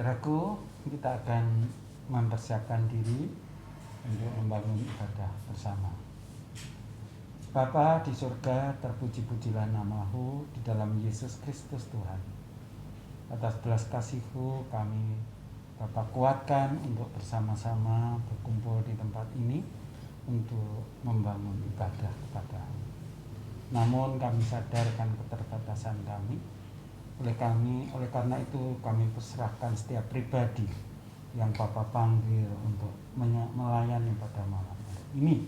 Saudaraku, kita akan mempersiapkan diri untuk membangun ibadah bersama. Bapa di surga, terpuji-pujilah nama-Mu di dalam Yesus Kristus Tuhan. Atas belas kasih-Mu kami Bapa kuatkan untuk bersama-sama berkumpul di tempat ini untuk membangun ibadah kepada-Mu. Namun kami sadarkan keterbatasan kami. Oleh karena itu kami perserahkan setiap pribadi yang Bapak panggil untuk melayani pada malam hari ini.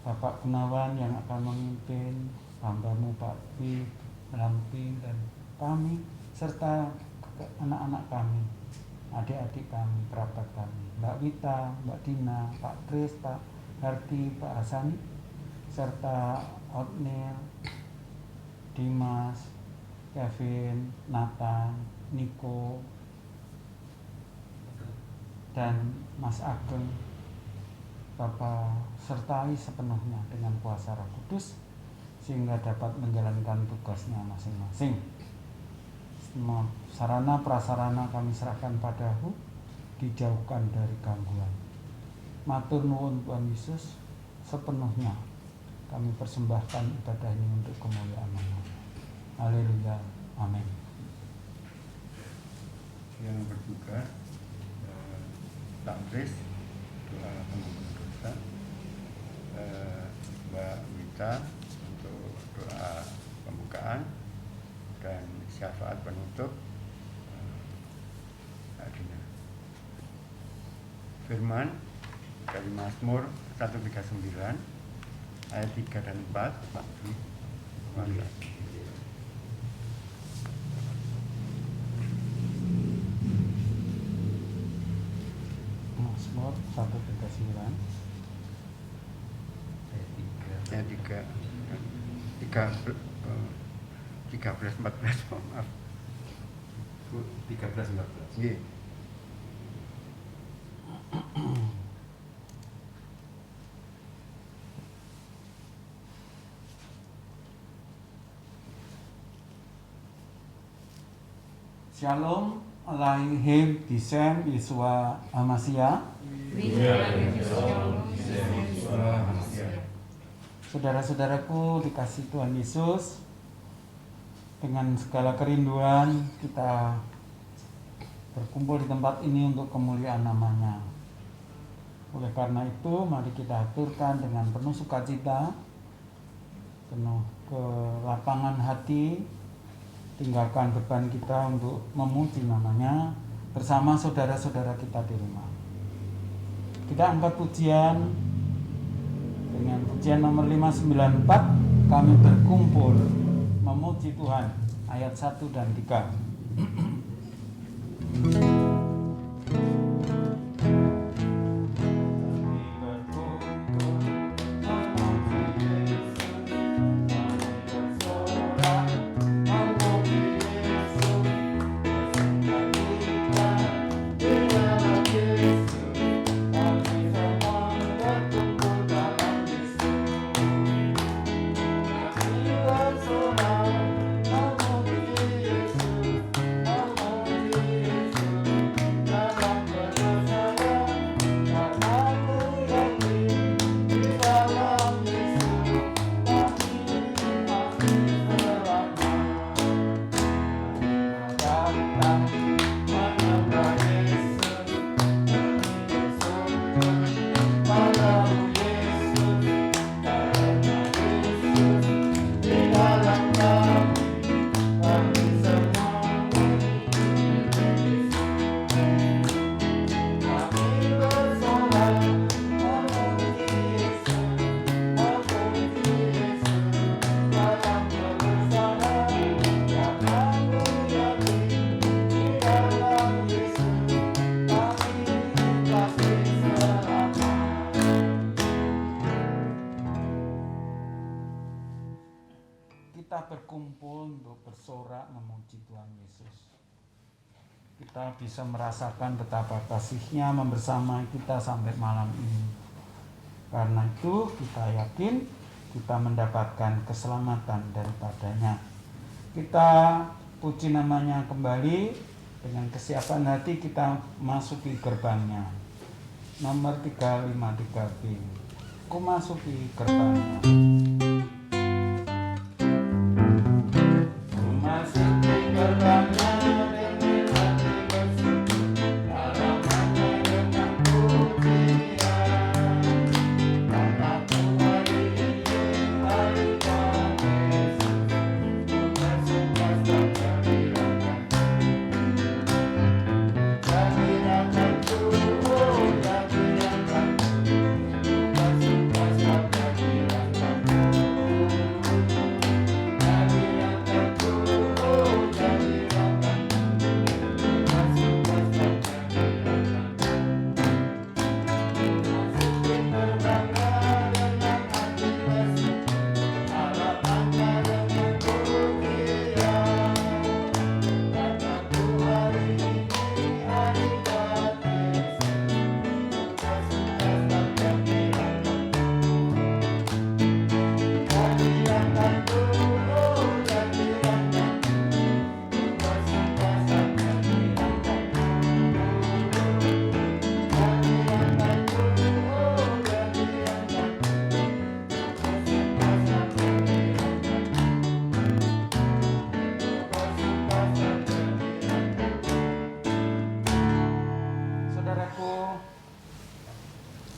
Bapak Gunawan yang akan memimpin, hamba-Mu Pak Pi, Lampi, dan kami, serta anak-anak kami, adik-adik kami, kerabat kami, Mbak Wita, Mbak Dina, Pak Kris, Pak Hardi, Pak Hasani, serta Otnil, Dimas, Kevin, Nathan, Niko, dan Mas Ageng. Bapak sertai sepenuhnya dengan kuasa Roh Kudus sehingga dapat menjalankan tugasnya masing-masing. Semua sarana prasarana kami serahkan padamu, dijauhkan dari gangguan. Matur nuwun Tuhan Yesus, sepenuhnya kami persembahkan ibadah ini untuk kemuliaan nama-Mu. Haleluya, amin. Yang bertugas Pak Kris, doa pengampun dosa, Mbak Wita untuk doa pembukaan, dan syafaat penutup Adina. Firman dari Mazmur 139 ayat 3 dan 4, Pak Dwi. Mazmur 139 ayat 3 13 14, maaf. 13-14. Iya. Shalom Alaihim Bisem Yesua Hamasya. Saudara-saudaraku dikasih Tuhan Yesus, dengan segala kerinduan kita berkumpul di tempat ini untuk kemuliaan nama-Nya. Oleh karena itu mari kita aturkan dengan penuh sukacita, penuh kelapangan hati, tinggalkan beban kita untuk memuji nama-Nya bersama saudara-saudara kita di rumah. Kita angkat pujian dengan pujian nomor 594, kami berkumpul memuji Tuhan, ayat 1 dan 3. Kita berkumpul untuk bersorak memuji Tuhan Yesus. Kita bisa merasakan betapa kasih-Nya membersamai kita sampai malam ini. Karena itu kita yakin kita mendapatkan keselamatan daripadanya. Kita puji namanya kembali Dengan kesiapan hati kita masuki gerbangnya. Nomor 353B. Ku masuki gerbangnya. Ku masuki gerbangnya.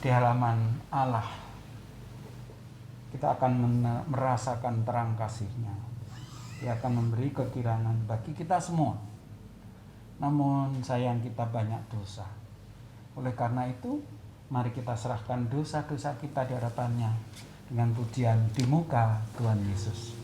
Di halaman Allah kita akan merasakan terang kasih-Nya. Dia akan memberi kekirangan bagi kita semua. Namun sayang kita banyak dosa. Oleh karena itu, mari kita serahkan dosa-dosa kita di hadapan-Nya dengan pujian di muka Tuhan Yesus.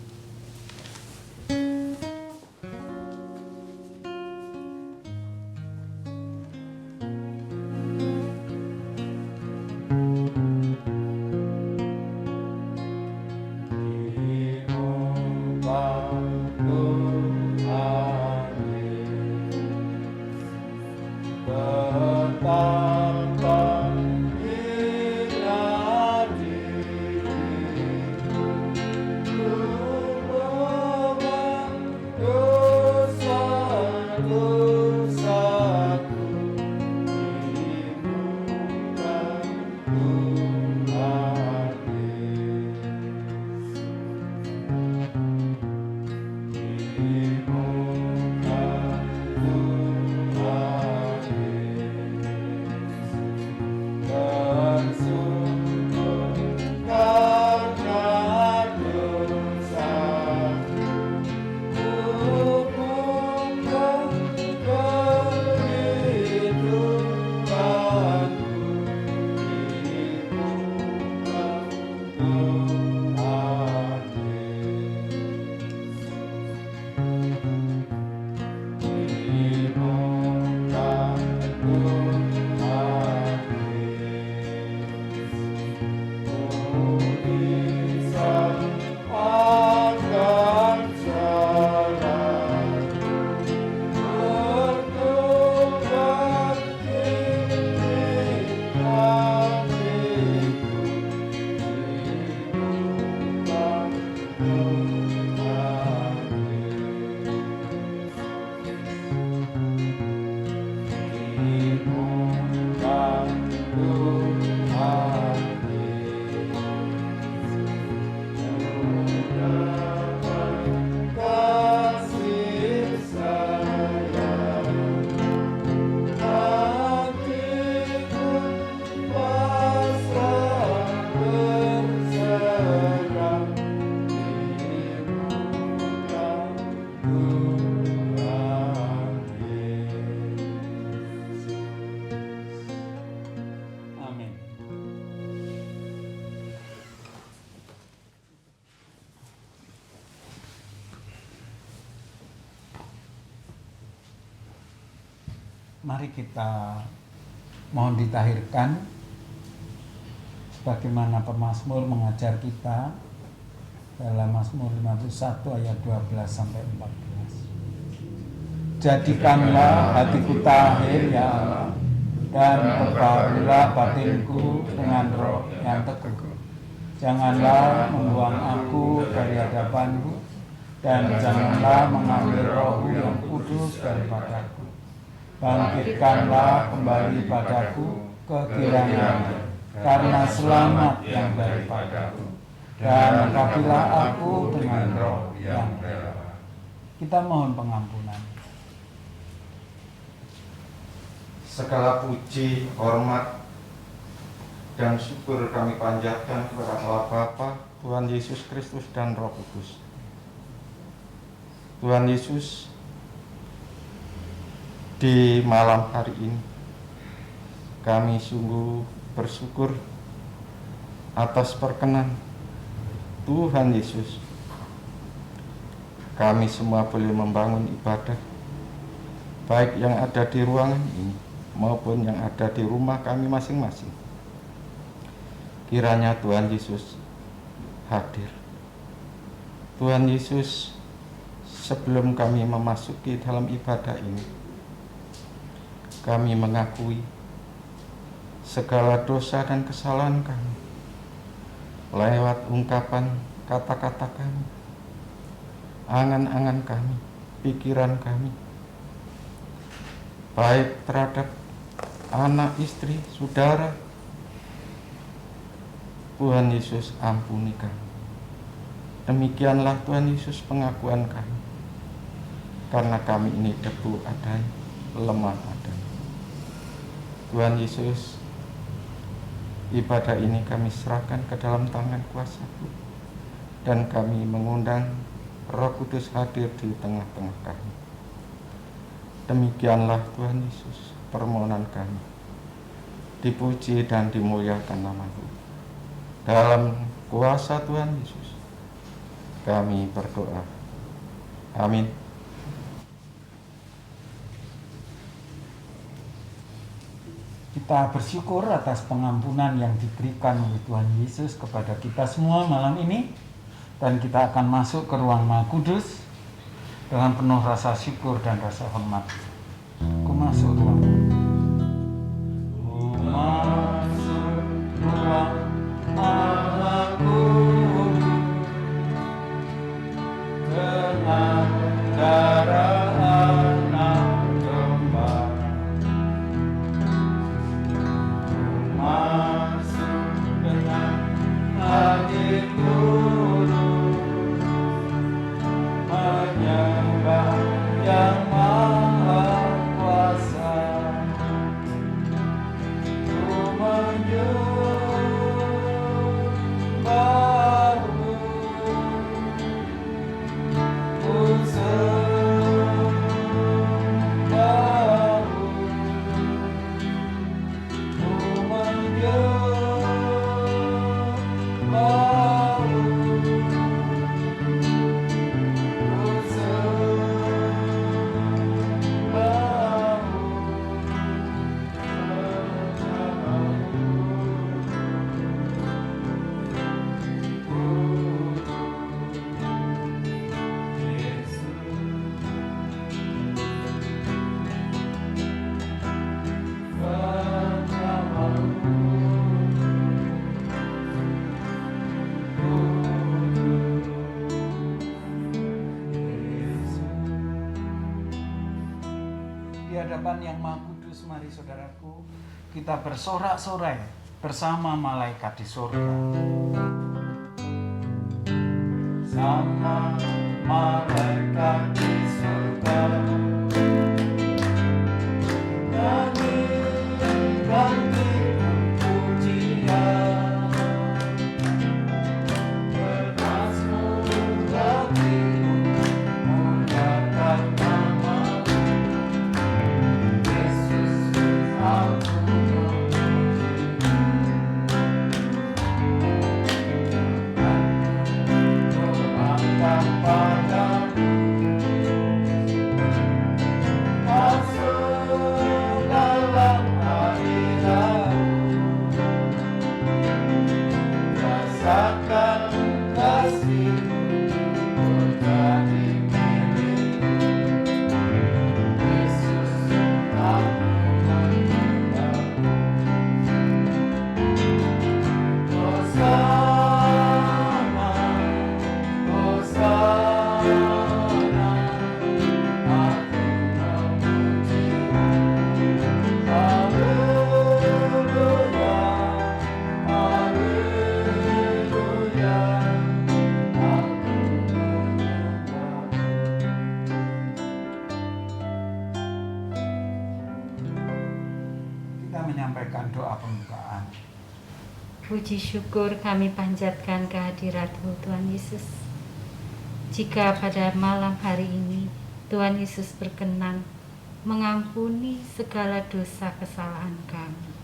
Mari kita mohon ditahirkan sebagaimana pemazmur mengajar kita dalam Mazmur 51 ayat 12 sampai 14. Jadikanlah hatiku tahir ya Allah, dan perbaharulah batinku dengan roh yang teguh. Janganlah membuang aku dari hadapanmu, dan janganlah mengambil rohmu yang kudus daripadaku. bangkitkanlah kembali padaku kegirangan, karena selamat yang daripadaku, dan lengkapilah aku dengan roh yang rela. Kita mohon pengampunan. Segala puji, hormat, dan syukur kami panjatkan kepada Allah Bapa, Tuhan Yesus Kristus dan Roh Kudus. Tuhan Yesus, di malam hari ini kami sungguh bersyukur atas perkenan Tuhan Yesus. Kami semua boleh membangun ibadah, baik yang ada di ruangan ini maupun yang ada di rumah kami masing-masing. Kiranya Tuhan Yesus hadir. Tuhan Yesus, sebelum kami memasuki dalam ibadah ini, kami mengakui segala dosa dan kesalahan kami lewat ungkapan kata-kata kami, angan-angan kami, pikiran kami, baik terhadap anak, istri, saudara. Tuhan Yesus, ampuni kami. Demikianlah Tuhan Yesus pengakuan kami, karena kami ini debu adanya, lemah adanya. Tuhan Yesus, ibadah ini kami serahkan ke dalam tangan kuasa-Mu, dan kami mengundang Roh Kudus hadir di tengah-tengah kami. Demikianlah Tuhan Yesus permohonan kami. Dipuji dan dimuliakan nama-Mu. Dalam kuasa Tuhan Yesus kami berdoa. Amin. Kita bersyukur atas pengampunan yang diberikan oleh Tuhan Yesus kepada kita semua malam ini. Dan kita akan masuk ke ruang Maha Kudus dengan penuh rasa syukur dan rasa hormat. Ku masuk ruang. Ku masuk ruang Maha Kudus dengan darah anak domba. Ku masuk dengan hati tulus menyembah yang Maha Kuasa. Ku menyembah-Mu, ku sembah-Mu, ku menyembah-Mu, ku Di hadapan yang Maha Kudus, mari saudaraku, kita bersorak-sorai bersama malaikat di surga. Sama malaikat di surga, nyanyikan pujian, bermazmur hatimu, muliakan nama-Mu. Yesus, aku memuji. Puji syukur kami panjatkan kehadirat-Mu Tuhan Yesus. Jika pada malam hari ini Tuhan Yesus berkenan mengampuni segala dosa kesalahan kami.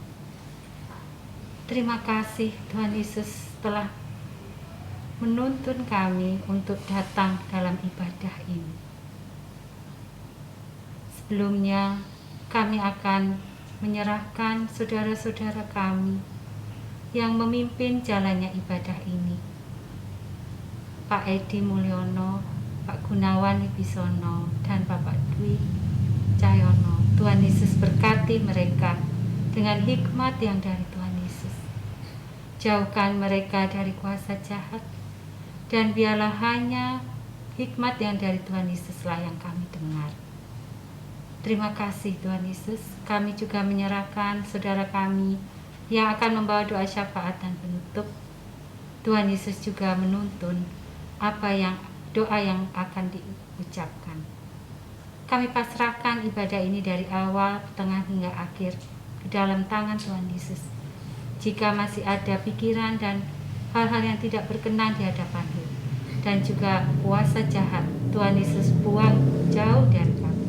Terima kasih Tuhan Yesus telah menuntun kami untuk datang dalam ibadah ini. Sebelumnya kami akan menyerahkan saudara-saudara kami yang memimpin jalannya ibadah ini. Pak Edi Mulyono, Pak Gunawan Wibisono, dan Bapak Dwi Cahyono. Tuhan Yesus berkati mereka dengan hikmat yang dari Tuhan Yesus. Jauhkan mereka dari kuasa jahat, dan biarlah hanya hikmat yang dari Tuhan Yesuslah yang kami dengar. Terima kasih Tuhan Yesus. Kami juga menyerahkan saudara kami yang akan membawa doa syafaat dan penutup. Tuhan Yesus juga menuntun doa yang akan diucapkan. Kami pasrahkan ibadah ini dari awal, tengah hingga akhir ke dalam tangan Tuhan Yesus. Jika masih ada pikiran dan hal-hal yang tidak berkenan di hadapan-Mu dan juga kuasa jahat, Tuhan Yesus buang jauh dari kami,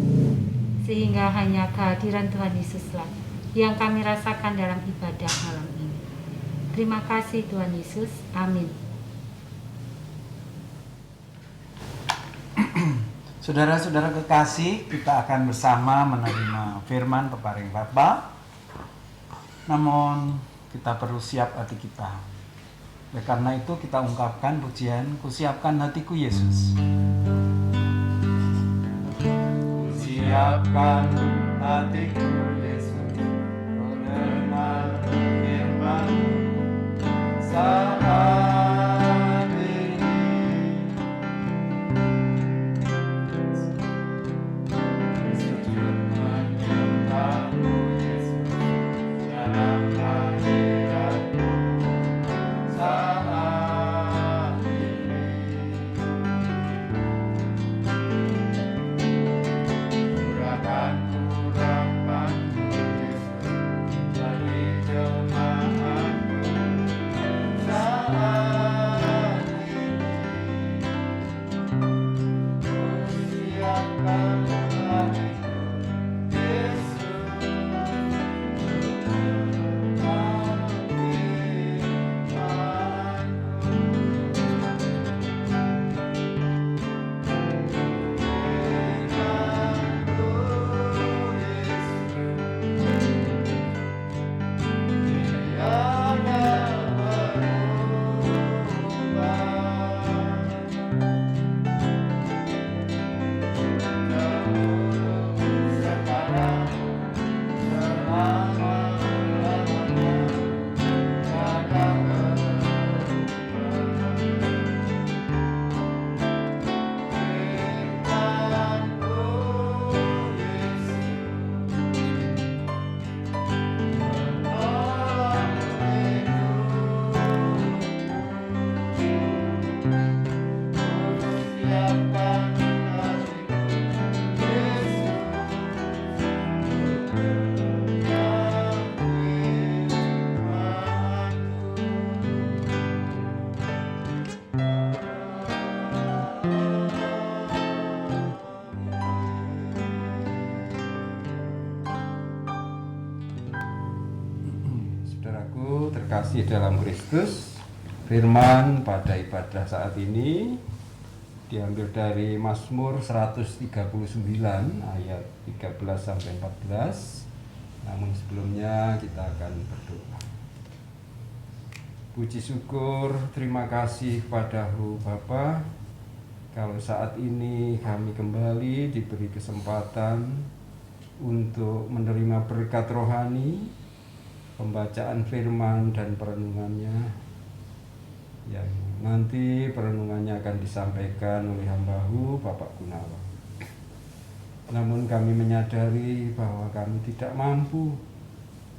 sehingga hanya kehadiran Tuhan Yesuslah yang kami rasakan dalam ibadah malam ini. Terima kasih Tuhan Yesus. Amin. Saudara-saudara kekasih, kita akan bersama menerima firman peparing Bapa. Namun kita perlu siap hati kita. Oleh karena itu kita ungkapkan pujian, "Kusiapkan hatiku Yesus." Kusiapkan hatiku Yesus, mendengar firman saat ini. Sujud menyembah-Mu Yesus dalam hadirat-Mu saat ini. Curahkan urapan-Mu Yesus bagi jemaat-Mu saat ini. Kusiapkan hatiku Yesus, mendengar firman-Mu. Saudaraku terkasih dalam Kristus, firman pada ibadah saat ini diambil dari Mazmur 139 ayat 13 sampai 14. Namun sebelumnya kita akan berdoa. Puji syukur, terima kasih padamu Bapa, kalau saat ini kami kembali diberi kesempatan untuk menerima berkat rohani, pembacaan firman dan perenungannya, yang nanti perenungannya akan disampaikan oleh hamba-Mu Bapak Gunawan. Namun kami menyadari bahwa kami tidak mampu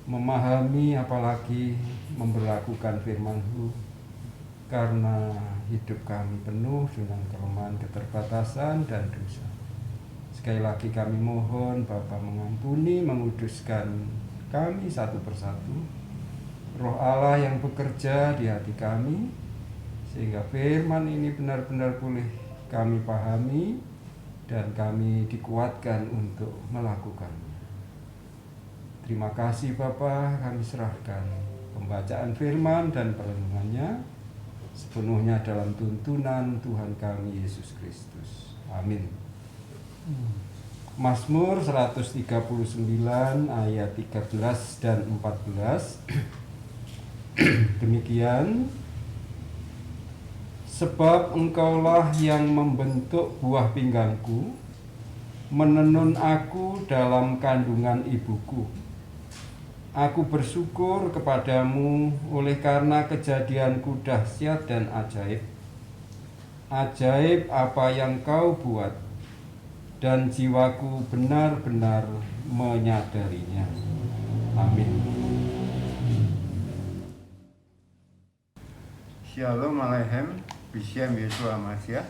memahami apalagi memberlakukan firman-Mu, karena hidup kami penuh dengan kelemahan, keterbatasan, dan dosa. Sekali lagi kami mohon Bapa mengampuni, menguduskan kami satu persatu, Roh Allah yang bekerja di hati kami, sehingga firman ini benar-benar boleh kami pahami dan kami dikuatkan untuk melakukannya. Terima kasih Bapa, kami serahkan pembacaan firman dan perenungannya sepenuhnya dalam tuntunan Tuhan kami Yesus Kristus. Amin. Mazmur 139 ayat 13 dan 14. Demikian, sebab Engkaulah yang membentuk buah pinggangku, menenun aku dalam kandungan ibuku. Aku bersyukur kepadamu oleh karena kejadianku dahsyat dan ajaib. Ajaib apa yang kau buat, dan jiwaku benar-benar menyadarinya. Amin. Shalom Aleichem, Bishem Yeshua Mashiach.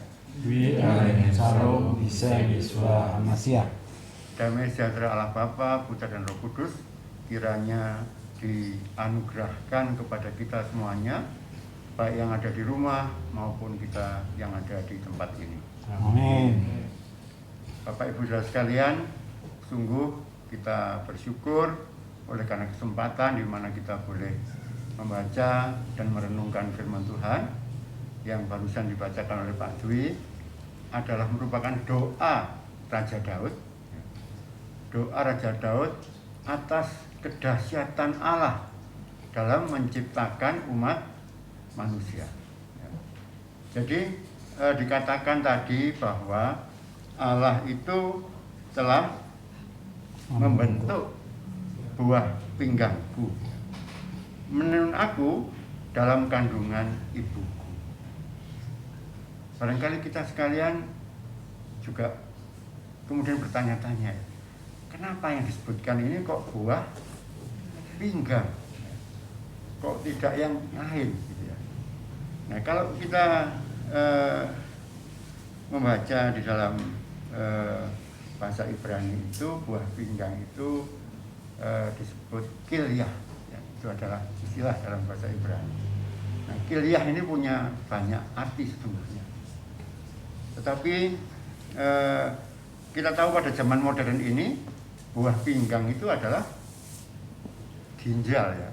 Shalom, Bishem Yeshua Mashiach. Damai sejahtera Allah Bapa, Putra dan Roh Kudus kiranya dianugerahkan kepada kita semuanya, baik yang ada di rumah maupun kita yang ada di tempat ini. Amin. Bapak Ibu Saudara sekalian, sungguh kita bersyukur oleh karena kesempatan di mana kita boleh membaca dan merenungkan firman Tuhan yang barusan dibacakan oleh Pak Dwi adalah merupakan doa Raja Daud. Doa Raja Daud atas kedahsyatan Allah dalam menciptakan umat manusia. Jadi dikatakan tadi bahwa Allah itu telah membentuk buah pinggangku, menenun aku dalam kandungan ibuku. Barangkali kita sekalian juga kemudian bertanya-tanya, kenapa yang disebutkan ini kok buah pinggang, kok tidak yang lain gitu ya. Nah, kalau kita membaca di dalam bahasa Ibrani itu, buah pinggang itu disebut kilyah. Itu adalah istilah dalam bahasa Ibrani. Nah, kilyah ini punya banyak arti sesungguhnya. Tetapi kita tahu pada zaman modern ini buah pinggang itu adalah ginjal ya.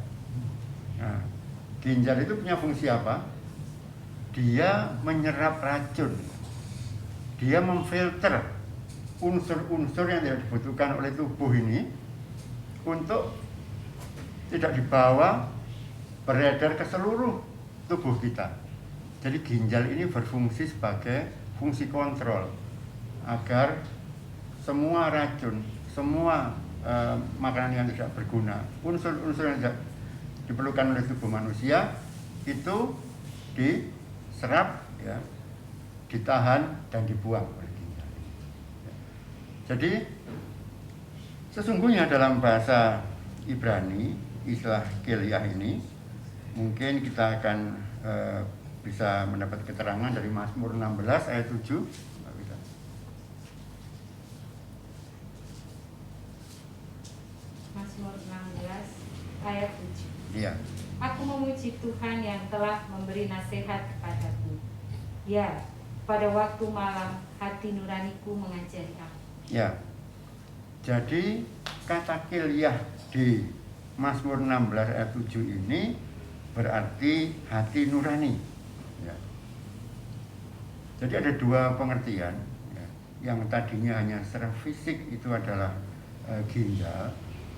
Nah, ginjal itu punya fungsi apa? Dia menyerap racun. Dia memfilter unsur-unsur yang tidak dibutuhkan oleh tubuh ini untuk tidak dibawa beredar ke seluruh tubuh kita. Jadi ginjal ini berfungsi sebagai fungsi kontrol agar semua racun, semua makanan yang tidak berguna, unsur-unsur yang tidak diperlukan oleh tubuh manusia itu diserap, ya, ditahan dan dibuang oleh ginjal. Jadi sesungguhnya dalam bahasa Ibrani istilah kilyah ini mungkin kita akan bisa mendapat keterangan dari Mazmur 16 ayat 7. Mazmur 16 ayat 7. Iya. Aku memuji Tuhan yang telah memberi nasihat kepadaku. Ya, pada waktu malam hati nuraniku mengajari aku. Ya. Jadi kata kilyah di Mazmur 16 ayat 7 ini berarti hati nurani. Ya. Jadi ada dua pengertian. Ya. Yang tadinya hanya secara fisik itu adalah ginjal,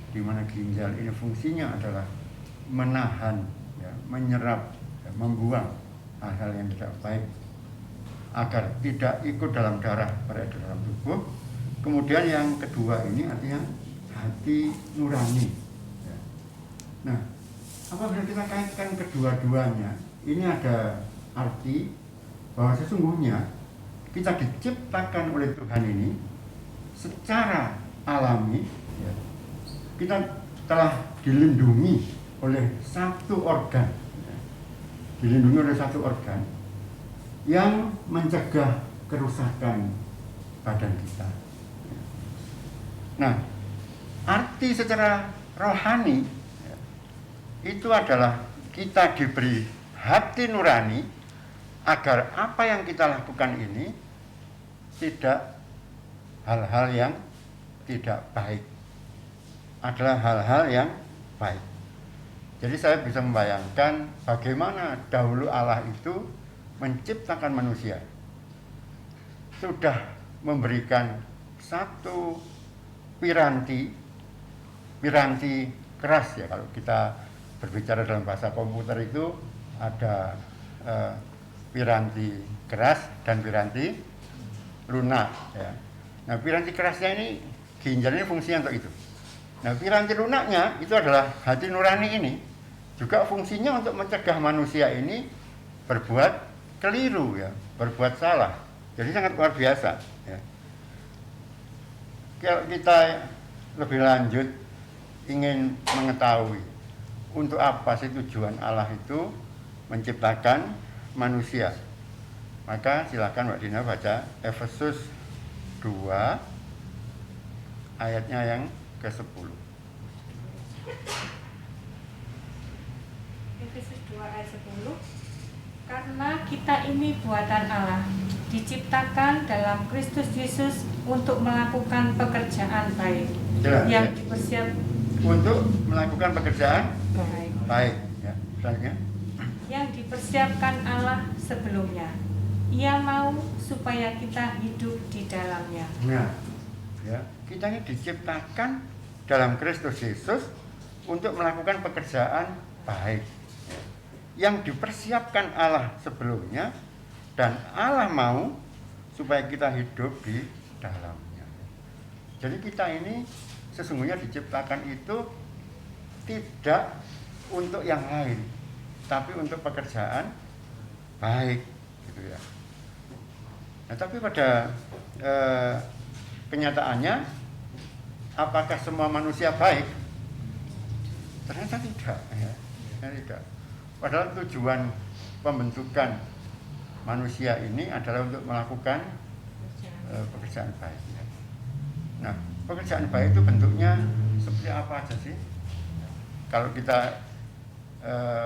di mana ginjal ini fungsinya adalah menahan, ya, menyerap, ya, membuang hal-hal yang tidak baik agar tidak ikut dalam darah beredar dalam tubuh. Kemudian yang kedua ini artinya hati nurani. Ya. Nah, apabila kita kaitkan kedua-duanya, ini ada arti bahwa sesungguhnya kita diciptakan oleh Tuhan ini secara alami, ya, kita telah dilindungi oleh satu organ, ya, dilindungi oleh satu organ yang mencegah kerusakan badan kita. Nah, arti secara rohani, ya, itu adalah kita diberi hati nurani agar apa yang kita lakukan ini tidak hal-hal yang tidak baik, adalah hal-hal yang baik. Jadi saya bisa membayangkan bagaimana dahulu Allah itu menciptakan manusia, sudah memberikan satu piranti keras ya, kalau kita berbicara dalam bahasa komputer itu ada piranti keras dan piranti lunak ya. Nah, piranti kerasnya ini ginjal ini fungsinya untuk itu. Nah, piranti lunaknya itu adalah hati nurani ini, juga fungsinya untuk mencegah manusia ini berbuat keliru ya, berbuat salah. Jadi sangat luar biasa ya. Kalau kita lebih lanjut ingin mengetahui untuk apa sih tujuan Allah itu menciptakan manusia, maka silakan Mbak Dina baca Efesus 2 ayatnya yang ke-10. Efesus 2 ayat 10. Karena kita ini buatan Allah, diciptakan dalam Kristus Yesus untuk melakukan pekerjaan baik. Jelas, yang ya. dipersiapkan Untuk melakukan pekerjaan baik. baik ya. Selanjutnya. Yang dipersiapkan Allah sebelumnya. Ia mau supaya kita hidup di dalamnya. Nah, ya, kita ini diciptakan dalam Kristus Yesus untuk melakukan pekerjaan baik ya, yang dipersiapkan Allah sebelumnya, dan Allah mau supaya kita hidup di dalamnya. Jadi kita ini sesungguhnya diciptakan itu tidak untuk yang lain, tapi untuk pekerjaan baik gitu ya. Nah, tapi pada kenyataannya, apakah semua manusia baik? Ternyata tidak ya. Ternyata tidak. Padahal tujuan pembentukan manusia ini adalah untuk melakukan pekerjaan baik ya. Nah, pekerjaan baik itu bentuknya seperti apa aja sih? Kalau kita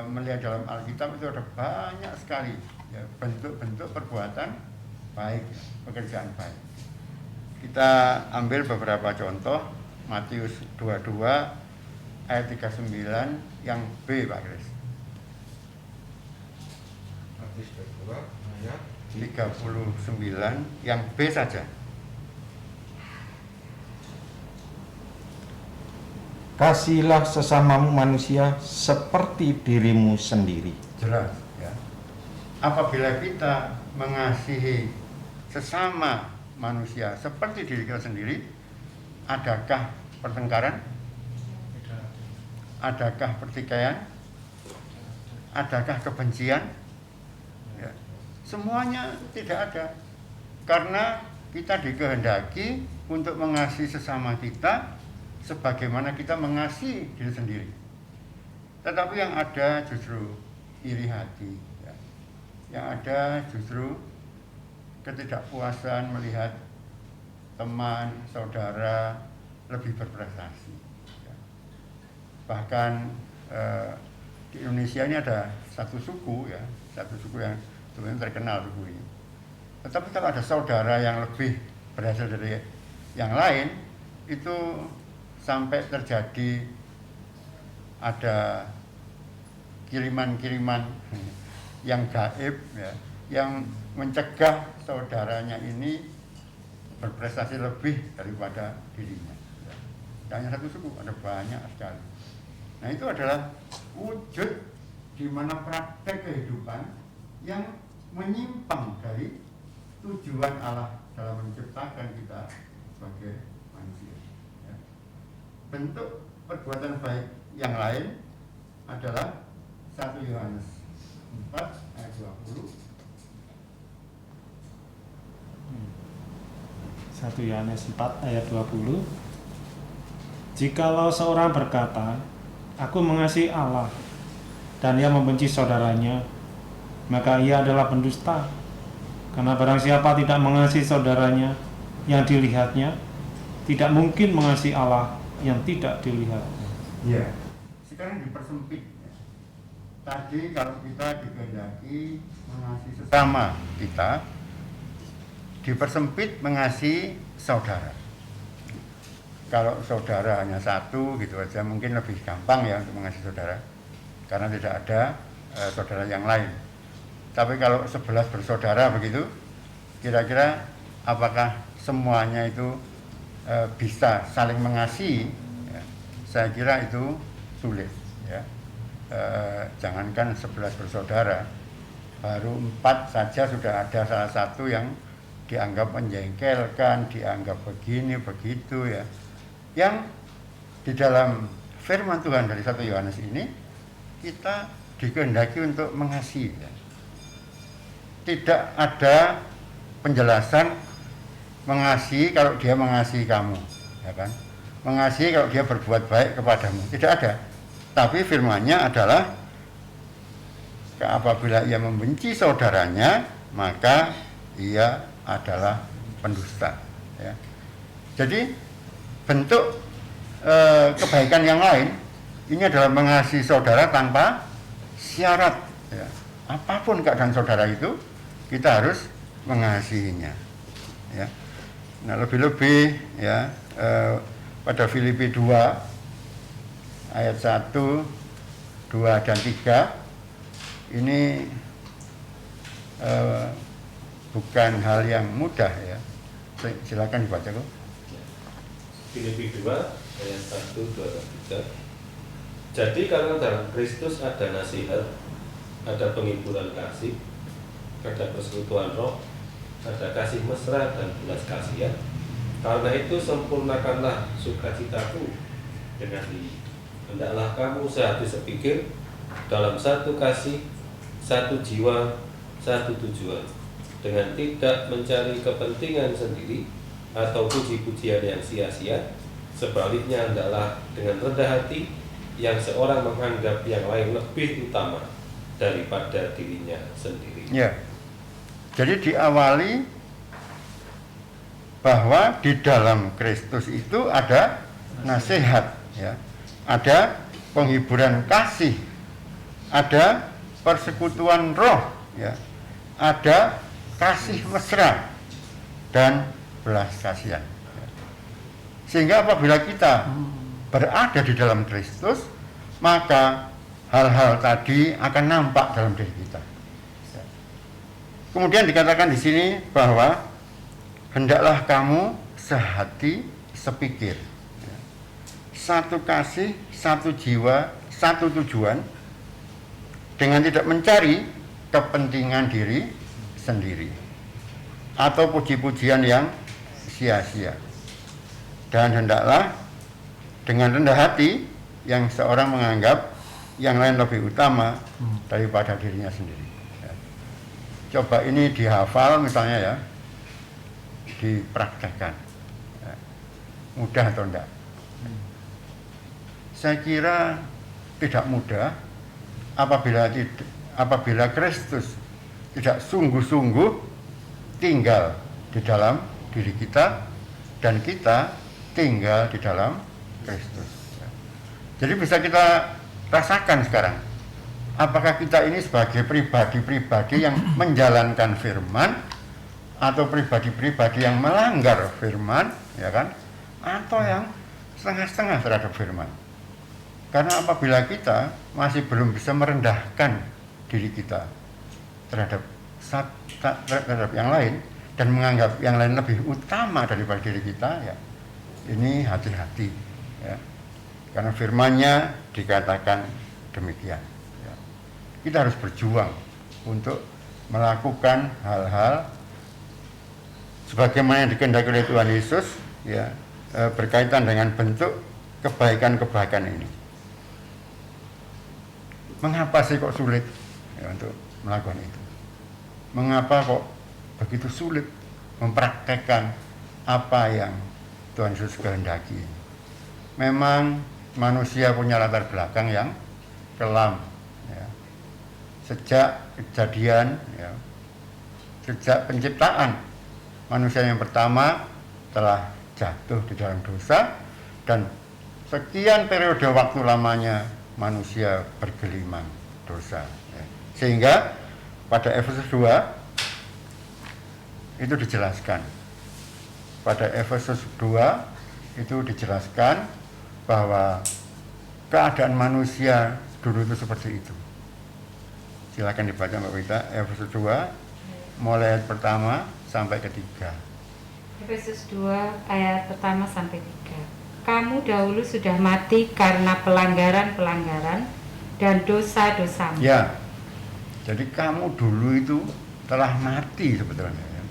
melihat dalam Alkitab itu ada banyak sekali ya, bentuk-bentuk perbuatan baik, pekerjaan baik. Kita ambil beberapa contoh. Matius 22 ayat 39 yang B, Pak Kris. Matius 22 ayat 39 yang B saja. Kasihilah sesamamu manusia seperti dirimu sendiri. Jelas ya. Apabila kita mengasihi sesama manusia seperti diri kita sendiri, adakah pertengkaran? Adakah pertikaian? Adakah kebencian? Ya. Semuanya tidak ada. Karena kita dikehendaki untuk mengasihi sesama kita sebagaimana kita mengasihi diri sendiri. Tetapi yang ada justru iri hati ya. Yang ada justru ketidakpuasan melihat teman, saudara lebih berprestasi ya. Bahkan di Indonesia ini ada satu suku ya, satu suku yang sebenarnya terkenal suku ini. Tetapi kalau ada saudara yang lebih berhasil dari yang lain, itu sampai terjadi ada kiriman-kiriman yang gaib ya, yang mencegah saudaranya ini berprestasi lebih daripada dirinya ya. Hanya satu suku, ada banyak sekali. Nah, itu adalah wujud di mana praktek kehidupan yang menyimpang dari tujuan Allah dalam menciptakan kita sebagai manusia ya. Bentuk perbuatan baik yang lain adalah 1 Yohanes 4 ayat 20. 1 Yohanes 4 ayat 20. Jikalau seorang berkata, aku mengasihi Allah, dan ia membenci saudaranya, maka ia adalah pendusta. Karena barang siapa tidak mengasihi saudaranya yang dilihatnya, tidak mungkin mengasihi Allah yang tidak dilihatnya. Ya. Sekarang dipersempit ya. tadi kalau kita dikehendaki mengasihi sesama kita, dipersempit mengasihi saudara. Kalau saudara hanya satu gitu aja mungkin lebih gampang ya untuk mengasihi saudara, karena tidak ada saudara yang lain. Tapi kalau 11 bersaudara begitu, kira-kira apakah semuanya itu bisa saling mengasihi? Ya, saya kira itu sulit. Ya. Jangankan 11 bersaudara, baru 4 saja sudah ada salah satu yang dianggap menjengkelkan, dianggap begini begitu ya. Yang di dalam firman Tuhan dari 1 Yohanes ini kita dikehendaki untuk mengasihi ya. Tidak ada penjelasan mengasihi kalau dia mengasihi kamu, ya kan? Mengasihi kalau dia berbuat baik kepadamu, tidak ada. Tapi firman-Nya adalah apabila ia membenci saudaranya, maka ia adalah pendusta. Ya. Jadi bentuk kebaikan yang lain ini adalah mengasihi saudara tanpa syarat. Ya. Apapun keadaan saudara itu, kita harus mengasihinya. Ya. Nah, lebih-lebih ya pada Filipi 2 ayat 1, 2 dan 3 ini bukan hal yang mudah ya. Silakan dibaca kok. Filipi 2 ayat 1, 2 dan 3. Jadi karena dalam Kristus ada nasihat, ada penghiburan kasih, ada persekutuan roh, ada kasih mesra dan belas kasihan. Karena itu sempurnakanlah sukacitaku dengan ini. Hendaklah kamu sehati sepikir, dalam satu kasih, satu jiwa, satu tujuan, dengan tidak mencari kepentingan sendiri atau puji-pujian yang sia-sia. Sebaliknya hendaklah dengan rendah hati yang seorang menganggap yang lain lebih utama daripada dirinya sendiri. Ya. Jadi diawali bahwa di dalam Kristus itu ada nasihat ya. Ada penghiburan kasih, ada persekutuan roh, ya, ada kasih mesra dan belas kasihan. Sehingga apabila kita berada di dalam Kristus, maka hal-hal tadi akan nampak dalam diri kita. Kemudian dikatakan di sini bahwa hendaklah kamu sehati sepikir. Satu kasih, satu jiwa, satu tujuan, dengan tidak mencari kepentingan diri sendiri atau puji-pujian yang sia-sia. Dan hendaklah dengan rendah hati yang seorang menganggap yang lain lebih utama daripada dirinya sendiri. Coba ini dihafal misalnya ya, dipraktekkan. Mudah atau enggak? Saya kira tidak mudah apabila Kristus tidak sungguh-sungguh tinggal di dalam diri kita dan kita tinggal di dalam Kristus. Jadi bisa kita rasakan sekarang, apakah kita ini sebagai pribadi-pribadi yang menjalankan firman atau pribadi-pribadi yang melanggar firman, ya kan? Atau yang setengah-setengah terhadap firman. Karena apabila kita masih belum bisa merendahkan diri kita terhadap yang lain dan menganggap yang lain lebih utama daripada diri kita, ya ini hati-hati, ya. Karena firman-Nya dikatakan demikian. Ya. Kita harus berjuang untuk melakukan hal-hal sebagaimana yang dikehendaki oleh Tuhan Yesus, ya, berkaitan dengan bentuk kebaikan-kebaikan ini. Mengapa sih kok sulit ya, untuk melakukan itu? Mengapa kok begitu sulit mempraktekkan apa yang Tuhan Yesus kehendaki? Memang manusia punya latar belakang yang kelam. Ya. Sejak kejadian, ya, sejak penciptaan, manusia yang pertama telah jatuh di dalam dosa dan sekian periode waktu lamanya manusia bergelimang dosa. Ya. Sehingga pada Efesus 2 itu dijelaskan. Pada Efesus 2 itu dijelaskan bahwa keadaan manusia dulu itu seperti itu. Silakan dibaca Mbak Wita, Efesus 2 mulai ayat pertama sampai ketiga. Efesus 2 ayat pertama sampai 3. Kamu dahulu sudah mati karena pelanggaran-pelanggaran dan dosa-dosamu. Ya. Jadi kamu dulu itu telah mati sebetulnya ya.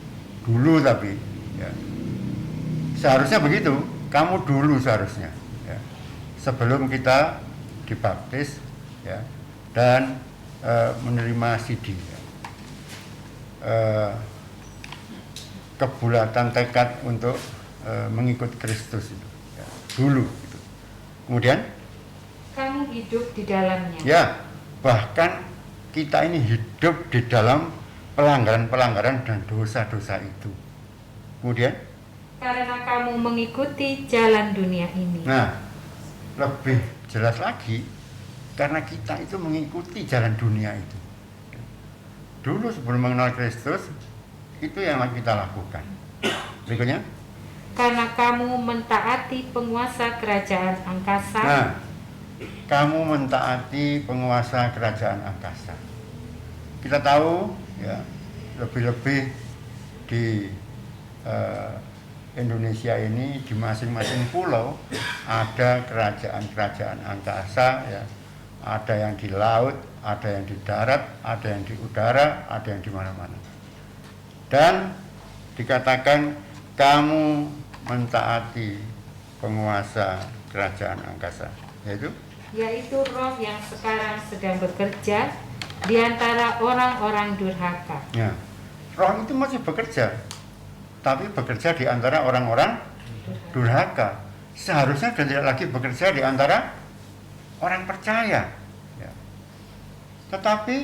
Dulu tapi ya. Seharusnya begitu, kamu dulu seharusnya ya. Sebelum kita dibaptis ya dan menerima sidi ya. Kebulatan tekad untuk mengikut Kristus itu ya. Dulu gitu. Kemudian kamu hidup di dalamnya. Ya, bahkan kita ini hidup di dalam pelanggaran-pelanggaran dan dosa-dosa itu. Kemudian Karena kamu mengikuti jalan dunia ini. nah, lebih jelas lagi karena kita itu mengikuti jalan dunia itu. Dulu sebelum mengenal Kristus itu yang kita lakukan. Berikutnya. Karena kamu mentaati penguasa kerajaan angkasa. Nah, kamu mentaati penguasa kerajaan angkasa. Kita tahu ya, lebih-lebih di Indonesia ini di masing-masing pulau ada kerajaan-kerajaan angkasa ya. Ada yang di laut, ada yang di darat, ada yang di udara, ada yang di mana-mana. Dan dikatakan kamu mentaati penguasa kerajaan angkasa, yaitu roh yang sekarang sedang bekerja di antara orang-orang durhaka. Ya, roh itu masih bekerja, tapi bekerja di antara orang-orang durhaka. Seharusnya dan tidak lagi bekerja di antara orang percaya. Ya. Tetapi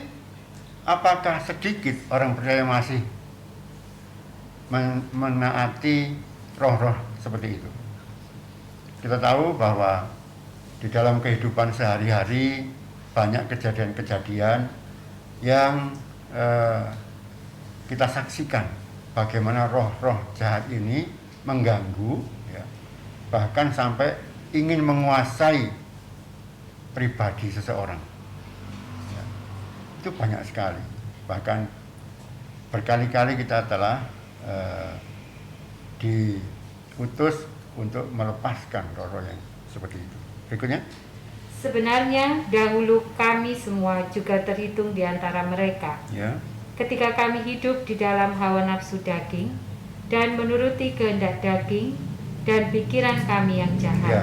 apakah sedikit orang percaya masih menaati roh-roh seperti itu? Kita tahu bahwa di dalam kehidupan sehari-hari banyak kejadian-kejadian yang kita saksikan bagaimana roh-roh jahat ini mengganggu ya, bahkan sampai ingin menguasai pribadi seseorang ya, itu banyak sekali. Bahkan berkali-kali kita telah diutus untuk melepaskan roh-roh yang seperti itu. Berikutnya. Sebenarnya dahulu kami semua juga terhitung di antara mereka. Ya. Ketika kami hidup di dalam hawa nafsu daging dan menuruti kehendak daging dan pikiran kami yang jahat. Ya.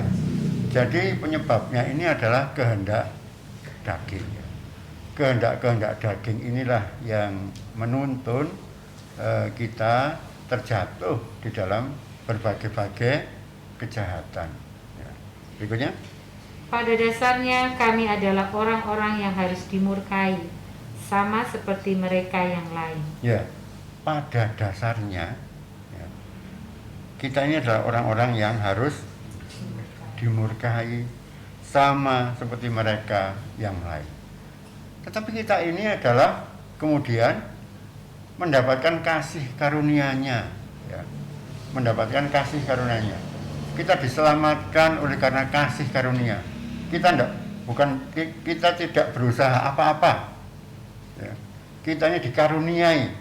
Jadi penyebabnya ini adalah kehendak daging. Kehendak-kehendak daging inilah yang menuntun kita terjatuh di dalam berbagai-bagai kejahatan. Ya. Berikutnya. Pada dasarnya kami adalah orang-orang yang harus dimurkai, sama seperti mereka yang lain. Ya, pada dasarnya ya, kita ini adalah orang-orang yang harus dimurkai, sama seperti mereka yang lain. Tetapi kita ini adalah kemudian mendapatkan kasih karunia-Nya, ya, mendapatkan kasih karunia-Nya. Kita diselamatkan oleh karena kasih karunia. Kita tidak berusaha apa-apa. Ya. Kita ini dikaruniai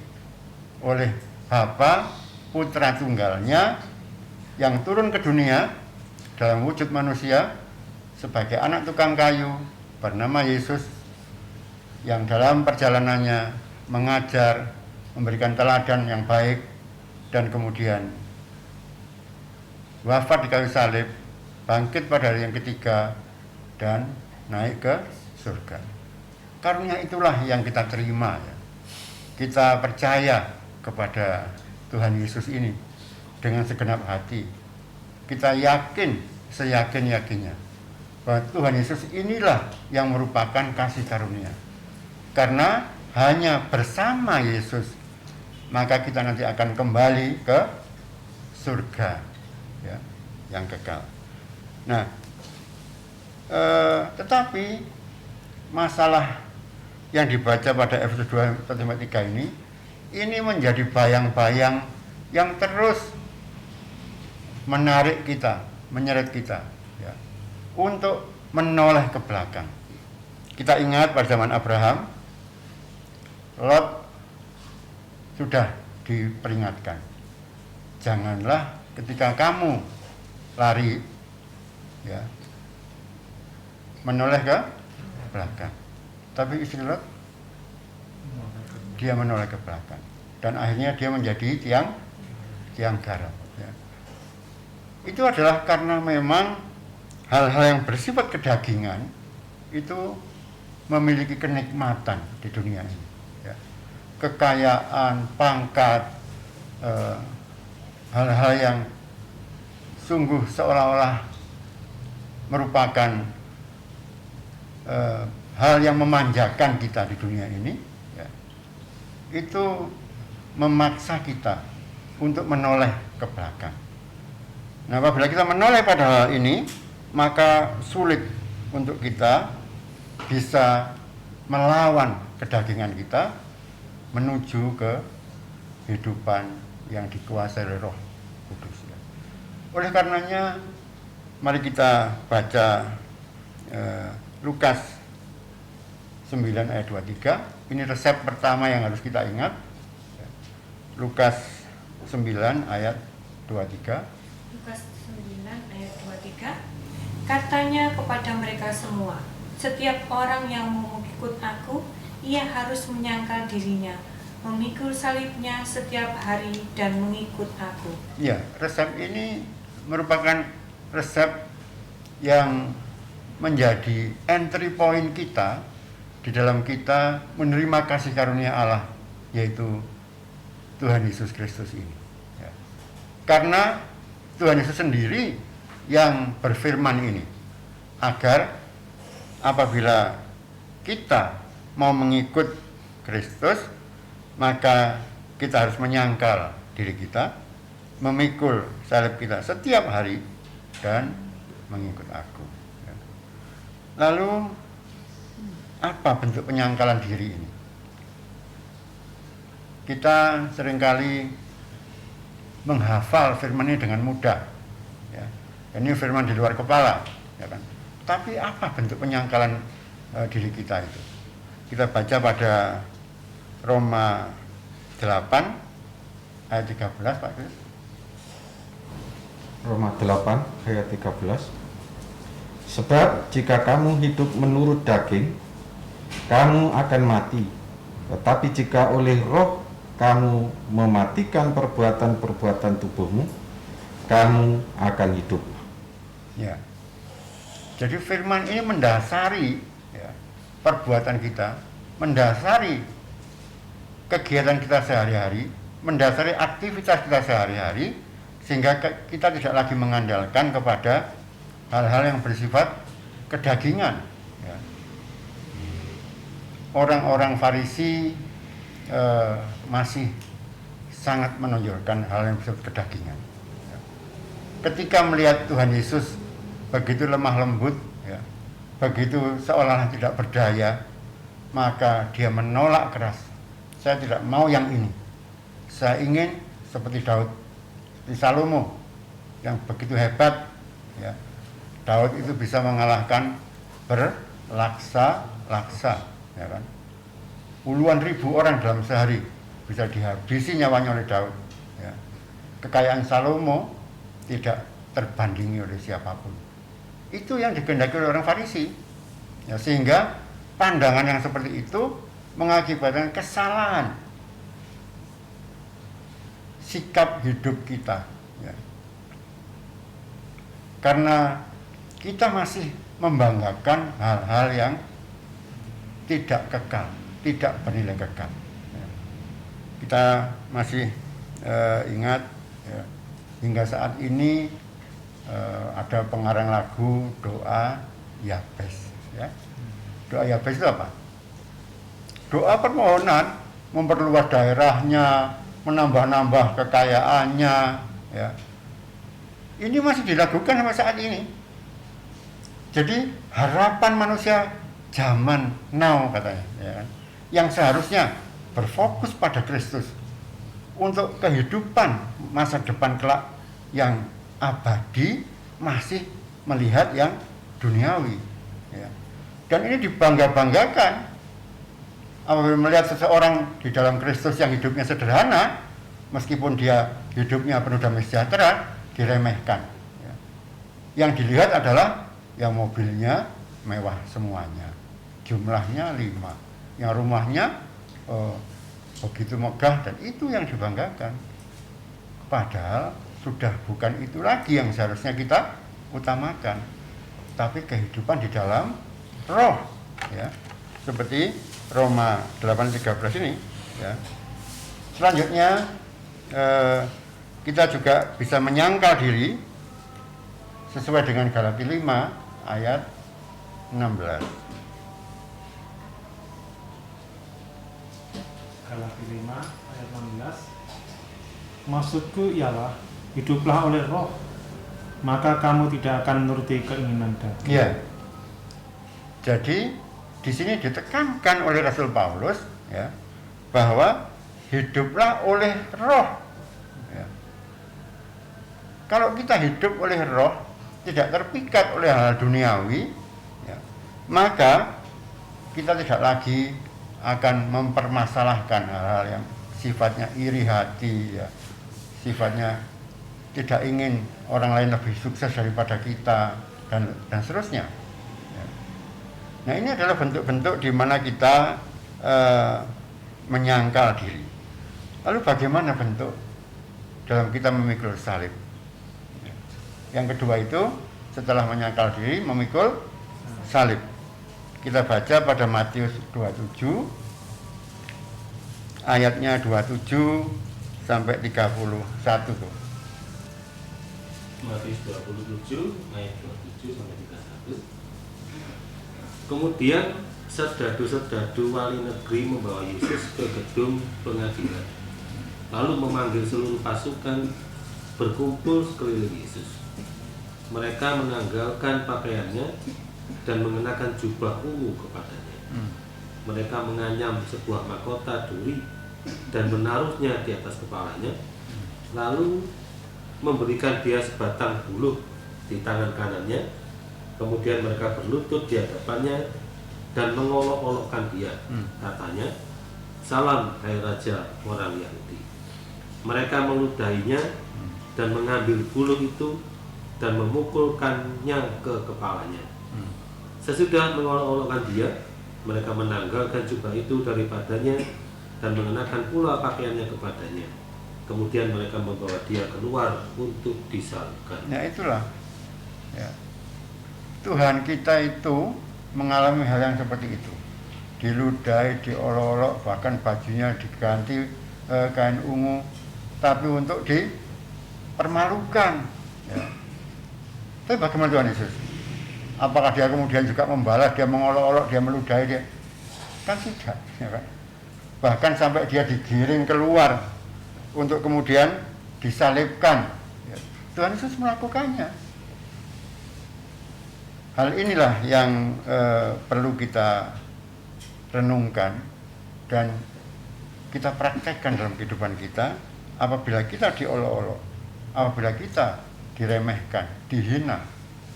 oleh Bapa, Putra Tunggalnya yang turun ke dunia dalam wujud manusia sebagai anak tukang kayu bernama Yesus, yang dalam perjalanannya mengajar, memberikan teladan yang baik, dan kemudian wafat di kayu salib, bangkit pada hari yang ketiga, dan naik ke surga. Karunia itulah yang kita terima ya. Kita percaya kepada Tuhan Yesus ini dengan segenap hati. Kita yakin, seyakin-yakinnya bahwa Tuhan Yesus inilah yang merupakan kasih karunia. Karena hanya bersama Yesus maka kita nanti akan kembali ke surga ya, yang kekal. Nah, tetapi masalah yang dibaca pada Efesus 2 sampai 3 ini menjadi bayang-bayang yang terus menarik kita, menyeret kita, ya, untuk menoleh ke belakang. Kita ingat pada zaman Abraham, Lot sudah diperingatkan, janganlah ketika kamu lari, ya, menoleh ke belakang. Tapi istri Lot, dia menoleh ke belakang, dan akhirnya dia menjadi tiang garam. Ya. Itu adalah karena memang hal-hal yang bersifat kedagingan itu memiliki kenikmatan di dunia ini. Ya. Kekayaan, pangkat, hal-hal yang sungguh seolah-olah merupakan hal yang memanjakan kita di dunia ini, ya, itu memaksa kita untuk menoleh ke belakang. Nah, apabila kita menoleh pada hal ini, maka sulit untuk kita bisa melawan kedagingan kita menuju ke kehidupan yang dikuasai oleh Roh Kudus. Ya. Oleh karenanya, mari kita baca Lukas 9 ayat 23. Ini resep pertama yang harus kita ingat. Lukas 9 ayat 23. Lukas 9 ayat 23. Katanya kepada mereka semua, setiap orang yang mau mengikut aku, ia harus menyangkal dirinya, memikul salibnya setiap hari dan mengikut aku. Ya, resep ini merupakan resep yang menjadi entry point kita di dalam kita menerima kasih karunia Allah, yaitu Tuhan Yesus Kristus ini. Ya. Karena Tuhan Yesus sendiri yang berfirman ini, agar apabila kita mau mengikut Kristus, maka kita harus menyangkal diri kita, memikul salib kita setiap hari, dan mengikut aku. Ya. Lalu, apa bentuk penyangkalan diri ini? Kita seringkali menghafal firman ini dengan mudah, ya. Ini firman di luar kepala, ya kan? Tapi apa bentuk penyangkalan diri kita itu? Kita baca pada Roma 8 ayat 13, Pak Kris. Roma 8 ayat 13. Sebab jika kamu hidup menurut daging, kamu akan mati. Tetapi jika oleh Roh kamu mematikan perbuatan-perbuatan tubuhmu, kamu akan hidup. Ya. Jadi firman ini mendasari, ya, perbuatan kita, mendasari kegiatan kita sehari-hari, mendasari aktivitas kita sehari-hari, sehingga kita tidak lagi mengandalkan kepada hal-hal yang bersifat kedagingan. Ya. Orang-orang Farisi masih sangat menonjolkan hal yang bersifat kedagingan. Ya. Ketika melihat Tuhan Yesus begitu lemah lembut, ya, begitu seolah-olah tidak berdaya, maka dia menolak keras. Saya tidak mau yang ini. Saya ingin seperti Daud, seperti Salomo yang begitu hebat. Ya. Daud itu bisa mengalahkan berlaksa-laksa, ya kan? Puluhan ribu orang dalam sehari bisa dihabisi nyawanya oleh Daud. Ya. Kekayaan Salomo tidak terbandingi oleh siapapun. Itu yang dikehendaki oleh orang Farisi. Ya, sehingga pandangan yang seperti itu mengakibatkan kesalahan sikap hidup kita. Ya. Karena kita masih membanggakan hal-hal yang tidak kekal, tidak bernilai kekal. Ya. Kita masih ingat, ya, hingga saat ini ada pengarang lagu doa Yabes. Ya. Doa Yabes itu apa? Doa permohonan memperluas daerahnya, menambah-nambah kekayaannya. Ya. Ini masih dilakukan sampai saat ini. Jadi harapan manusia zaman now katanya, ya kan? yang seharusnya berfokus pada Kristus untuk kehidupan masa depan kelak yang abadi masih melihat yang duniawi, ya. Dan ini dibangga-banggakan apabila melihat seseorang di dalam Kristus yang hidupnya sederhana, meskipun dia hidupnya penuh damai sejahtera, diremehkan, ya. Yang dilihat adalah yang mobilnya mewah semuanya, jumlahnya 5, yang rumahnya begitu megah, dan itu yang dibanggakan. Padahal sudah bukan itu lagi yang seharusnya kita utamakan, tapi kehidupan di dalam roh, ya. Seperti Roma 8:13 ini, ya. Selanjutnya kita juga bisa menyangkal diri sesuai dengan Galatia 5 ayat 16. Galatia 5 ayat 16. Maksudku ialah hiduplah oleh roh, maka kamu tidak akan menuruti keinginan daging. Ya. Jadi di sini ditekankan oleh Rasul Paulus, ya, bahwa hiduplah oleh roh, ya. Kalau kita hidup oleh roh, tidak terpikat oleh hal duniawi, ya, maka kita tidak lagi akan mempermasalahkan hal-hal yang sifatnya iri hati, ya, sifatnya tidak ingin orang lain lebih sukses daripada kita, dan seterusnya. Ya. Nah, ini adalah bentuk-bentuk di mana kita menyangkal diri. Lalu bagaimana bentuk dalam kita memikul salib? Ya. Yang kedua itu setelah menyangkal diri, memikul salib. Kita baca pada Matius 27 ayatnya 27 sampai 31 tuh. Matius 27 ayat 27 sampai 31. Kemudian serdadu-serdadu wali negeri membawa Yesus ke gedung pengadilan, lalu memanggil seluruh pasukan berkumpul sekeliling Yesus. Mereka menanggalkan pakaiannya dan mengenakan jubah ungu kepadanya. Mereka menganyam sebuah mahkota duri dan menaruhnya di atas kepalanya, lalu memberikan dia sebatang buluh di tangan kanannya. Kemudian mereka berlutut di hadapannya dan mengolok-olokkan dia. Katanya, "Salam, hai Raja orang Yahudi." Mereka meludahinya dan mengambil buluh itu dan memukulkannya ke kepalanya. Sesudah mengolok-olokkan dia, mereka menanggalkan jubah itu daripadanya dan mengenakan pula pakaiannya kepadanya. Kemudian mereka membawa dia keluar untuk disalibkan. Nah, itulah, ya, Tuhan kita itu mengalami hal yang seperti itu. Diludahi, diolok-olok, bahkan bajunya diganti kain ungu, tapi untuk dipermalukan, ya. Tapi bagaimana Tuhan Yesus? Apakah dia kemudian juga membalas, dia mengolok-olok, dia meludahi dia? Kan tidak, ya kan? Bahkan sampai dia digiring keluar untuk kemudian disalibkan, ya. Tuhan Yesus melakukannya. Hal inilah yang perlu kita renungkan dan kita praktekkan dalam kehidupan kita. Apabila kita diolok-olok, apabila kita diremehkan, dihina,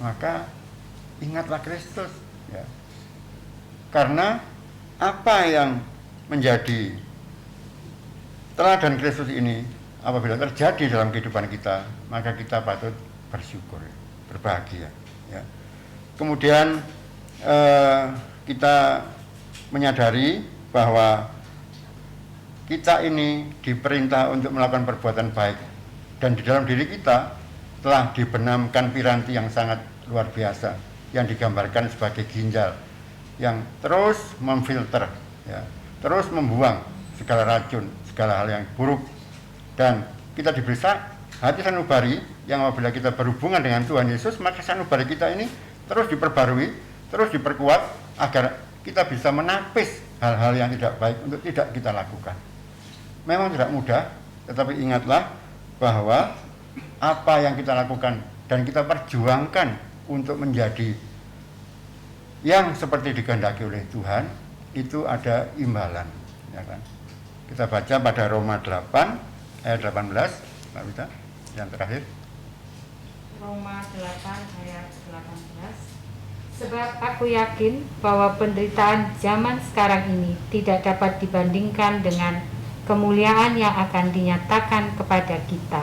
maka ingatlah Kristus, ya. Karena apa yang menjadi teladan Kristus ini apabila terjadi dalam kehidupan kita, maka kita patut bersyukur, berbahagia, ya. Kemudian kita menyadari bahwa kita ini diperintah untuk melakukan perbuatan baik, dan di dalam diri kita telah dibenamkan piranti yang sangat luar biasa yang digambarkan sebagai ginjal yang terus memfilter, ya, terus membuang segala racun, segala hal yang buruk. Dan kita diberi hati sanubari yang apabila kita berhubungan dengan Tuhan Yesus, maka sanubari kita ini terus diperbarui, terus diperkuat agar kita bisa menapis hal-hal yang tidak baik untuk tidak kita lakukan. Memang tidak mudah, tetapi ingatlah bahwa apa yang kita lakukan dan kita perjuangkan untuk menjadi yang seperti dikehendaki oleh Tuhan, itu ada imbalan, ya kan? Kita baca pada Roma 8 ayat 18, Mbak Wita, yang terakhir. Roma 8 ayat 18. Sebab aku yakin bahwa penderitaan zaman sekarang ini tidak dapat dibandingkan dengan kemuliaan yang akan dinyatakan kepada kita.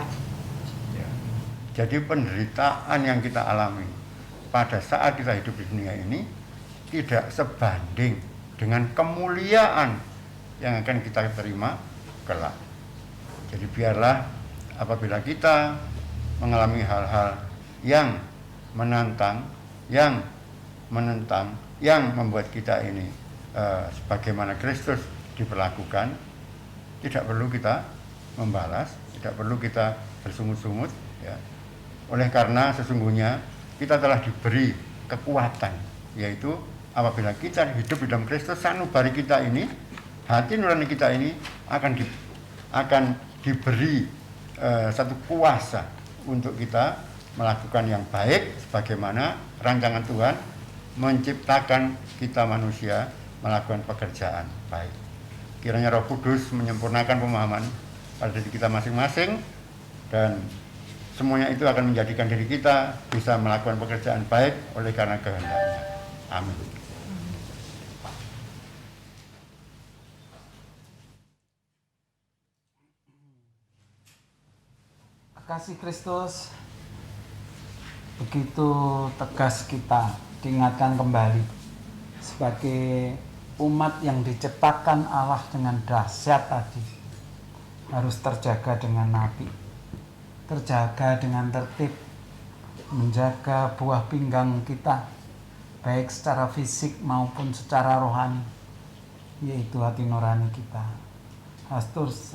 Ya. Jadi penderitaan yang kita alami pada saat kita hidup di dunia ini tidak sebanding dengan kemuliaan yang akan kita terima kelak. Jadi biarlah apabila kita mengalami hal-hal yang menantang, yang menentang, yang membuat kita ini sebagaimana Kristus diperlakukan, tidak perlu kita membalas, tidak perlu kita bersungut-sungut, ya. Oleh karena sesungguhnya kita telah diberi kekuatan, yaitu apabila kita hidup di dalam Kristus, sanubari kita ini, hati nurani kita ini akan diberi satu kuasa untuk kita melakukan yang baik sebagaimana rancangan Tuhan menciptakan kita manusia melakukan pekerjaan baik. Kiranya Roh Kudus menyempurnakan pemahaman pada diri kita masing-masing, dan semuanya itu akan menjadikan diri kita bisa melakukan pekerjaan baik oleh karena kehendaknya. Amin. Kasih Kristus begitu tegas kita diingatkan kembali sebagai umat yang diciptakan Allah dengan dahsyat tadi, harus terjaga dengan napi, terjaga dengan tertib, menjaga buah pinggang kita baik secara fisik maupun secara rohani, yaitu hati nurani kita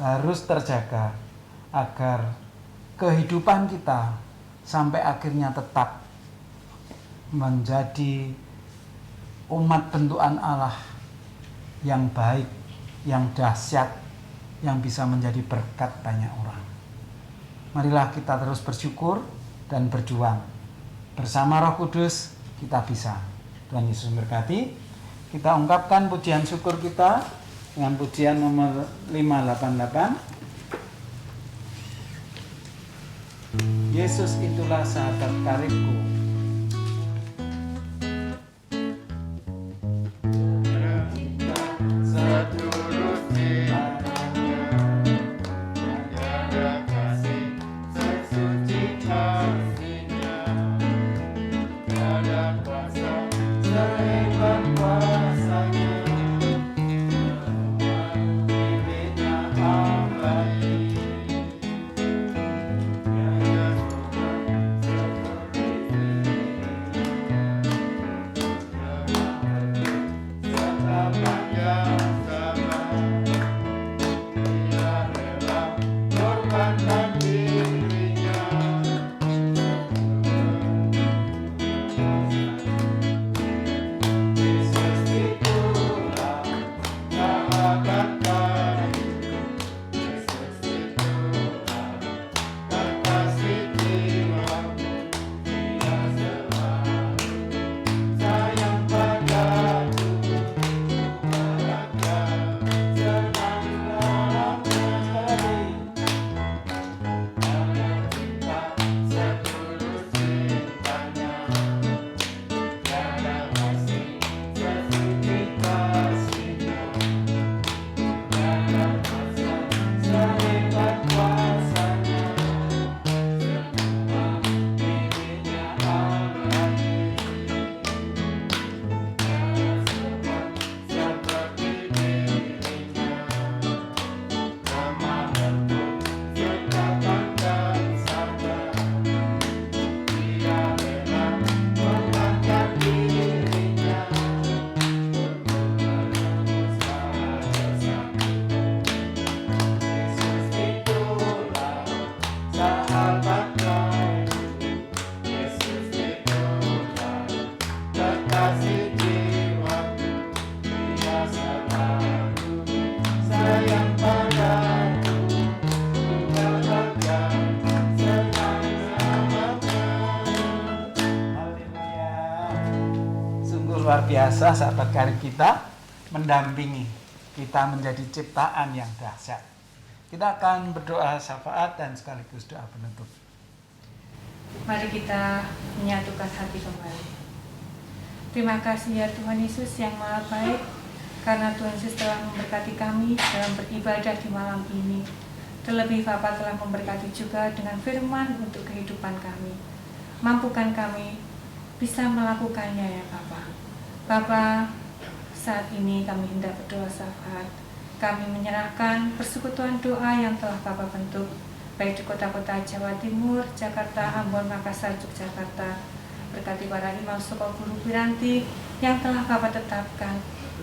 harus terjaga agar kehidupan kita sampai akhirnya tetap menjadi umat bentukan Allah yang baik, yang dahsyat, yang bisa menjadi berkat banyak orang. Marilah kita terus bersyukur dan berjuang. Bersama Roh Kudus kita bisa. Tuhan Yesus memberkati. Kita ungkapkan pujian syukur kita dengan pujian nomor 588. Yesus itulah sahabat karibku. Luar biasa sahabat karib kita mendampingi kita menjadi ciptaan yang dahsyat. Kita akan berdoa syafaat dan sekaligus doa penutup. Mari kita menyatukan hati kembali. Terima kasih ya Tuhan Yesus yang Maha Baik, karena Tuhan Yesus telah memberkati kami dalam beribadah di malam ini. Terlebih Bapa telah memberkati juga dengan firman untuk kehidupan kami. Mampukan kami bisa melakukannya ya Bapa. Bapa, saat ini kami hendak berdoa syafaat. Kami menyerahkan persekutuan doa yang telah Bapa bentuk, baik di kota-kota Jawa Timur, Jakarta, Ambon, Makassar, Yogyakarta. Berkati para imam Soko Guru Piranti yang telah Bapa tetapkan.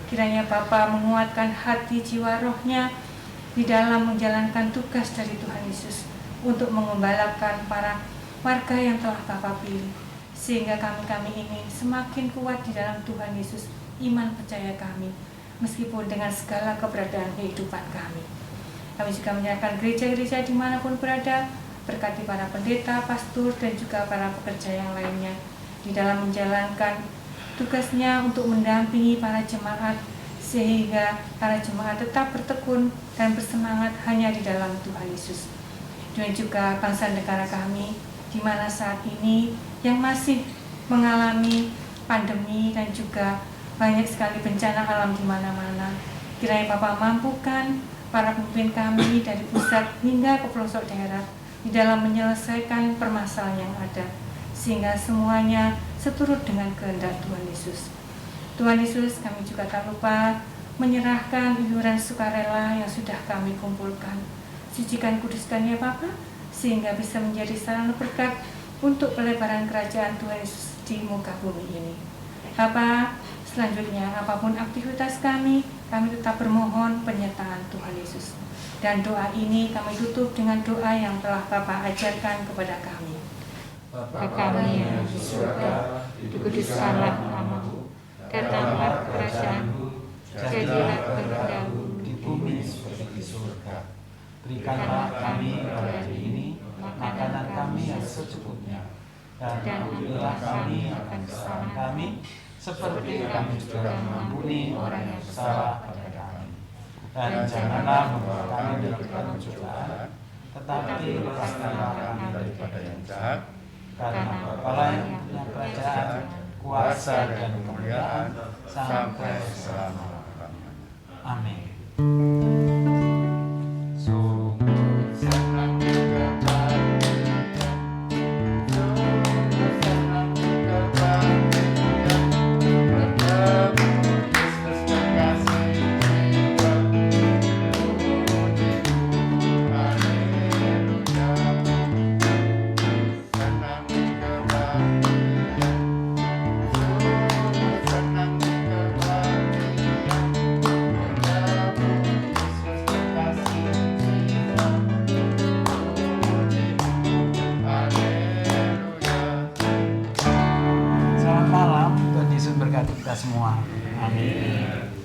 Kiranya Bapa menguatkan hati jiwa rohnya di dalam menjalankan tugas dari Tuhan Yesus untuk mengembalakan para warga yang telah Bapa pilih. Sehingga kami ini semakin kuat di dalam Tuhan Yesus, iman percaya kami, meskipun dengan segala keberadaan kehidupan kami. Kami juga menyerahkan gereja-gereja dimanapun berada, berkati para pendeta, pastor, dan juga para pekerja yang lainnya, di dalam menjalankan tugasnya untuk mendampingi para jemaat, sehingga para jemaat tetap bertekun dan bersemangat hanya di dalam Tuhan Yesus. Dan juga bangsa negara kami, di mana saat ini yang masih mengalami pandemi dan juga banyak sekali bencana alam di mana-mana. Kiranya Bapa mampukan para pemimpin kami dari pusat hingga ke pelosok daerah di dalam menyelesaikan permasalahan yang ada, sehingga semuanya seturut dengan kehendak Tuhan Yesus. Tuhan Yesus, kami juga tak lupa menyerahkan iuran sukarela yang sudah kami kumpulkan. Sucikan, kuduskan ya Bapa, sehingga bisa menjadi sarana berkat untuk pelebaran kerajaan Tuhan Yesus di muka bumi ini. Bapa, selanjutnya apapun aktivitas kami tetap bermohon penyertaan Tuhan Yesus. Dan doa ini kami tutup dengan doa yang telah Bapa ajarkan kepada kami. Bapa kami yang di surga, dikuduskanlah namamu, datanglah kerajaanmu, jadilah kehendakmu Di bumi seperti di surga. Berikanlah kami hari ini makanan kami yang secukupnya, dan ampunilah kami akan kesalahan kami, seperti kami juga mengampuni orang yang bersalah pada kami. Dan janganlah membawa kami dalam pencobaan, tetapi lepaskanlah kami daripada yang jahat, karena Bapa yang punya kerajaan, kuasa dan kemuliaan sampai selama-lamanya. Amin. Selamat malam, Tuhan Yesus berkati kita semua. Amin.